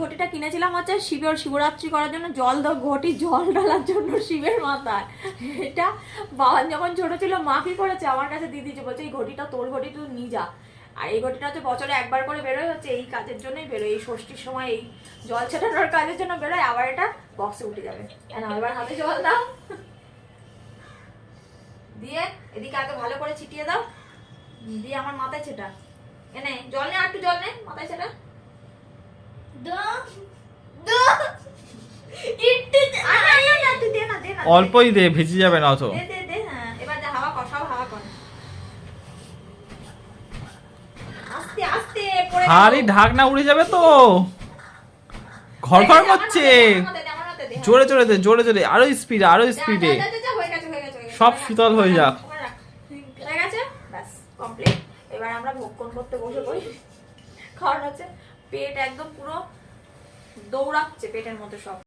ঘটিটা কিনেছিলাম হচ্ছে শিবরাত্রি করার জন্য, ঘটি জল ঢালার জন্য শিবের মাথায়। এটা বাবা যখন ছোট ছিল মা কি করেছে আমার কাছে দিদি বলছে এই ঘটিটা তোর ঘটি, তুই নিয়ে যা। আর এই ঘটিটা হচ্ছে বছরে একবার করে বেরোয়, হচ্ছে এই কাজের জন্যই বেরোয়, এই ষষ্ঠীর সময় এই জল ছেটানোর কাজের জন্য বেরোয়। আবার এটা বক্সে উঠে যাবে। এবার হাতে জল দাও, দিয়ে এদিকে আগে ভালো করে ছিটিয়ে দাও, দিয়ে আমার মাথায় ছেটা। এনে জল নে, আর একটু জল নে, মাথায় ছেটা। অল্পই দে, ভিজে যাবে না অত। এবার যা হাওয়া কর, সব হাওয়া কর, আস্তে আস্তে পড়ে গেল। আরে ঢাকনা উড়ে যাবে তো, ঘর ঘর করছে। জোরে জোরে দে, জোরে জোরে, আরো স্পিডে, আরো স্পিডে, সব শীতল হয়ে যাক। হয়ে গেছে, ব্যাস কমপ্লিট। এবার আমরা ভক্ষণ করতে বসে পড়ি, কারণ হচ্ছে পেট একদম পুরো দৌড়াচ্ছে পেটের মধ্যে সব।